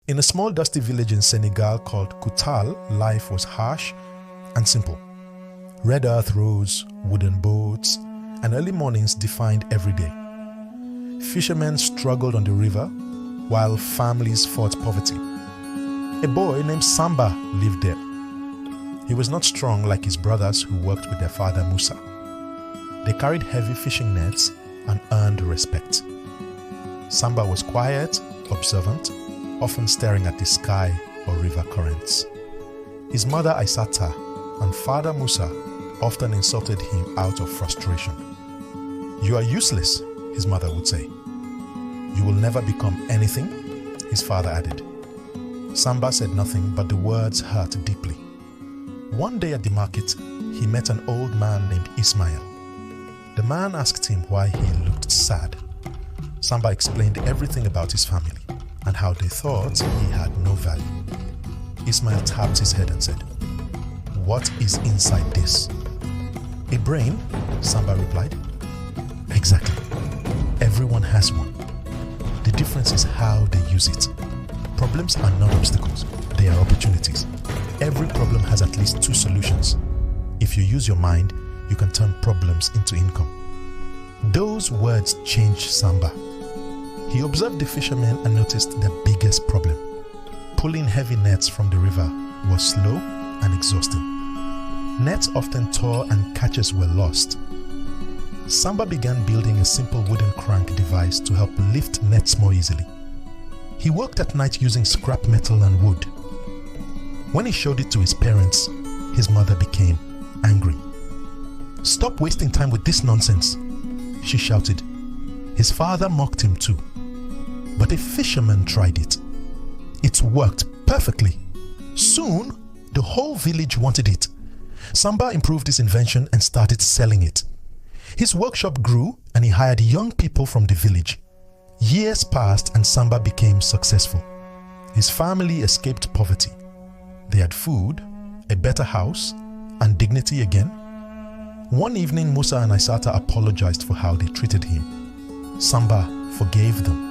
In a small dusty village in Senegal called Koutal, life was harsh and simple. Red earth roads, wooden boats, and early mornings defined every day. Fishermen struggled on the river while families fought poverty. A boy named Samba lived there. He was not strong like his brothers who worked with their father Musa. They carried heavy fishing nets and earned respect. Samba was quiet, observant, often staring at the sky or river currents. His mother Aissata and father Musa often insulted him out of frustration. "You are useless," his mother would say. "You will never become anything," his father added. Samba said nothing, but the words hurt deeply. One day at the market, he met an old man named Ismail. The man asked him why he looked sad. Samba explained everything about his family and how they thought he had no value. Ismail tapped his head and said, "What is inside this?" "A brain," Samba replied. "Exactly. Everyone has one. The difference is how they use it. Problems are not obstacles, they are opportunities. Every problem has at least two solutions. If you use your mind, you can turn problems into income." Those words changed Samba. He observed the fishermen and noticed the biggest problem. Pulling heavy nets from the river was slow and exhausting. Nets often tore and catches were lost. Samba began building a simple wooden crank device to help lift nets more easily. He worked at night using scrap metal and wood. When he showed it to his parents, his mother became angry. "Stop wasting time with this nonsense," she shouted. His father mocked him too. But a fisherman tried it. It worked perfectly. Soon, the whole village wanted it. Samba improved his invention and started selling it. His workshop grew and he hired young people from the village. Years passed and Samba became successful. His family escaped poverty. They had food, a better house, and dignity again. One evening, Musa and Aissata apologized for how they treated him. Samba forgave them.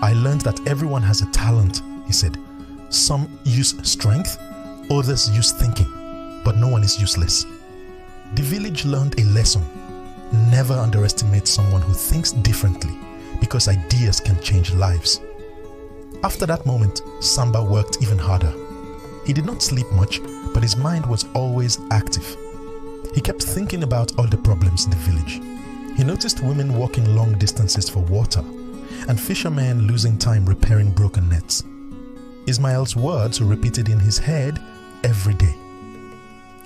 "I learned that everyone has a talent," he said. "Some use strength, others use thinking, but no one is useless." The village learned a lesson. Never underestimate someone who thinks differently, because ideas can change lives. After that moment, Samba worked even harder. He did not sleep much, but his mind was always active. He kept thinking about all the problems in the village. He noticed women walking long distances for water and fishermen losing time repairing broken nets. Ismail's words were repeated in his head every day.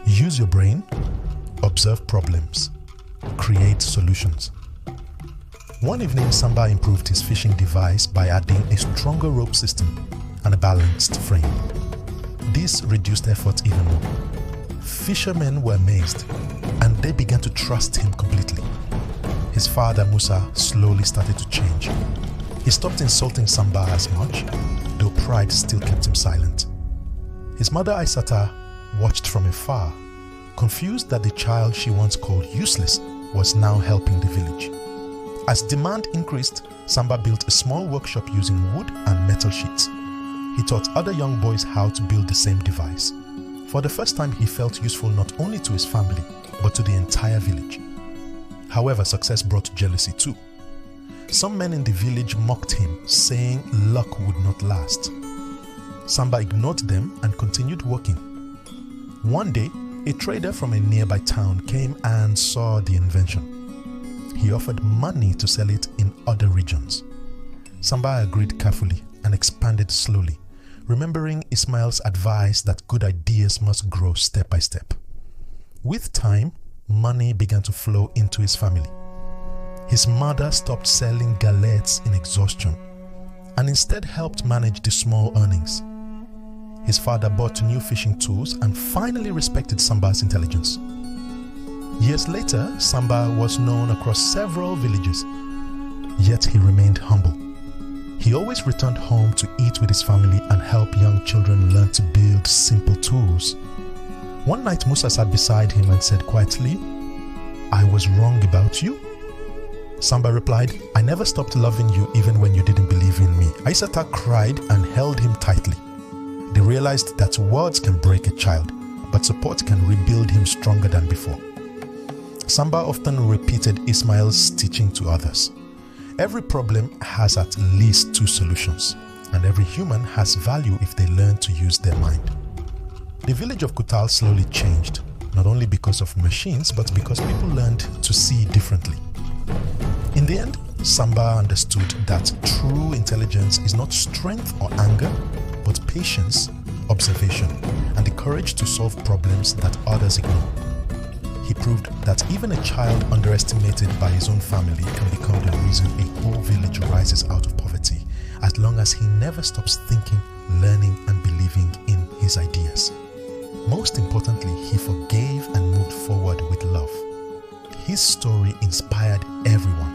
Use your brain, observe problems, create solutions. One evening, Samba improved his fishing device by adding a stronger rope system and a balanced frame. This reduced effort even more. Fishermen were amazed and they began to trust him completely. His father Musa slowly started to change. He stopped insulting Samba as much, though pride still kept him silent. His mother Aissata watched from afar, confused that the child she once called useless was now helping the village. As demand increased, Samba built a small workshop using wood and metal sheets. He taught other young boys how to build the same device. For the first time, he felt useful not only to his family, but to the entire village. However, success brought jealousy too. Some men in the village mocked him, saying luck would not last. Samba ignored them and continued working. One day, a trader from a nearby town came and saw the invention. He offered money to sell it in other regions. Samba agreed carefully and expanded slowly, remembering Ismail's advice that good ideas must grow step by step. With time, money began to flow into his family. His mother stopped selling galettes in exhaustion and instead helped manage the small earnings. His father bought new fishing tools and finally respected Samba's intelligence. Years later, Samba was known across several villages, yet he remained humble. He always returned home to eat with his family and help young children learn to build simple tools. One night, Musa sat beside him and said quietly, "I was wrong about you?" Samba replied, "I never stopped loving you even when you didn't believe in me." Aissata cried and held him realized that words can break a child, but support can rebuild him stronger than before. Samba often repeated Ismail's teaching to others. Every problem has at least 2 solutions, and every human has value if they learn to use their mind. The village of Kutal slowly changed, not only because of machines, but because people learned to see differently. In the end, Samba understood that true intelligence is not strength or anger, but patience, observation, and the courage to solve problems that others ignore. He proved that even a child underestimated by his own family can become the reason a whole village rises out of poverty, as long as he never stops thinking, learning, and believing in his ideas. Most importantly, he forgave and moved forward with love. His story inspired everyone,